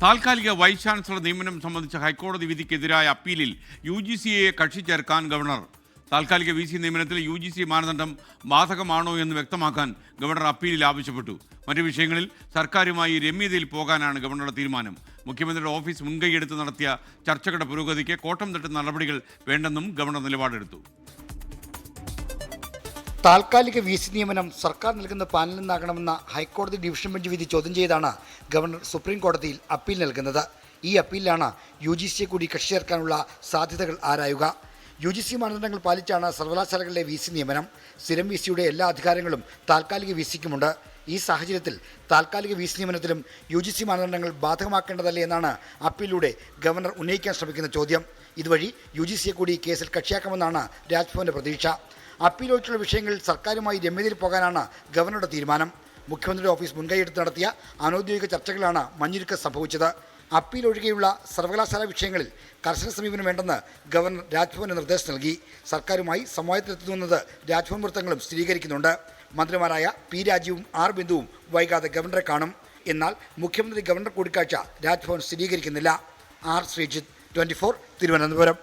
താൽക്കാലിക vice chancellor നിയമനം സംബന്ധിച്ച ഹൈക്കോടതി വിധിക്കെതിരായ അപ്പീലിൽ UGCയെ കക്ഷി ചേർക്കാൻ ഗവർണർ. താൽക്കാലിക VC നിയമനത്തിൽ UGC മാനദണ്ഡം ബാധകമാണോ എന്ന് വ്യക്തമാക്കാൻ ഗവർണർ അപ്പീലിൽ ആവശ്യപ്പെട്ടു. മറ്റു വിഷയങ്ങളിൽ സർക്കാരുമായി രമ്യതയിൽ പോകാനാണ് ഗവർണറുടെ തീരുമാനം. മുഖ്യമന്ത്രിയുടെ ഓഫീസ് മുൻകൈയെടുത്ത് നടത്തിയ ചർച്ചകളുടെ പുരോഗതിക്ക് കോട്ടം തട്ടുന്ന നടപടികൾ വേണ്ടെന്നും ഗവർണർ നിലപാടെടുത്തു. താൽക്കാലിക VC നിയമനം സർക്കാർ നൽകുന്ന പാനലിൽ നിന്നാകണമെന്ന ഹൈക്കോടതി ഡിവിഷൻ ബെഞ്ച് വിധി ചോദ്യം ചെയ്താണ് ഗവർണർ സുപ്രീം കോടതിയിൽ അപ്പീൽ നൽകുന്നത്. ഈ അപ്പീലിലാണ് UGCയെ കൂടി കക്ഷി ചേർക്കാനുള്ള സാധ്യതകൾ ആരായുക. UGC മാനദണ്ഡങ്ങൾ പാലിച്ചാണ് സർവകലാശാലകളിലെ VC നിയമനം. സ്ഥിരം VCയുടെ എല്ലാ അധികാരങ്ങളും താൽക്കാലിക VCക്കുമുണ്ട്. ഈ സാഹചര്യത്തിൽ താൽക്കാലിക VC നിയമനത്തിലും UGC മാനദണ്ഡങ്ങൾ ബാധകമാക്കേണ്ടതല്ലേ എന്നാണ് അപ്പീലിലൂടെ ഗവർണർ ഉന്നയിക്കാൻ ശ്രമിക്കുന്ന ചോദ്യം. ഇതുവഴി UGCയെ കൂടി കേസിൽ കക്ഷിയാക്കാമെന്നാണ് രാജ്ഭവന്റെ പ്രതീക്ഷ. അപ്പീൽ ഒഴിച്ചുള്ള വിഷയങ്ങളിൽ സർക്കാരുമായി രമ്യതയിൽ പോകാനാണ് ഗവർണറുടെ തീരുമാനം. മുഖ്യമന്ത്രിയുടെ ഓഫീസ് മുൻകൈയെടുത്ത് നടത്തിയ അനൗദ്യോഗിക ചർച്ചകളാണ് മഞ്ഞുരുക്കം സംഭവിച്ചത്. അപ്പീൽ ഒഴികെയുള്ള സർവകലാശാല വിഷയങ്ങളിൽ കർശന സമീപനം വേണ്ടെന്ന് ഗവർണർ രാജ്ഭവന് നിർദ്ദേശം നൽകി. സർക്കാരുമായി സംവാദത്തിലെത്തുന്നത് രാജ്ഭവൻ വൃത്തങ്ങളും സ്ഥിരീകരിക്കുന്നുണ്ട്. മന്ത്രിമാരായ P രാജീവും R ബിന്ദുവും വൈകാതെ ഗവർണറെ കാണും. എന്നാൽ മുഖ്യമന്ത്രി ഗവർണർ കൂടിക്കാഴ്ച രാജ്ഭവൻ സ്ഥിരീകരിക്കുന്നില്ല. R ശ്രീജിത്ത്, 24, തിരുവനന്തപുരം.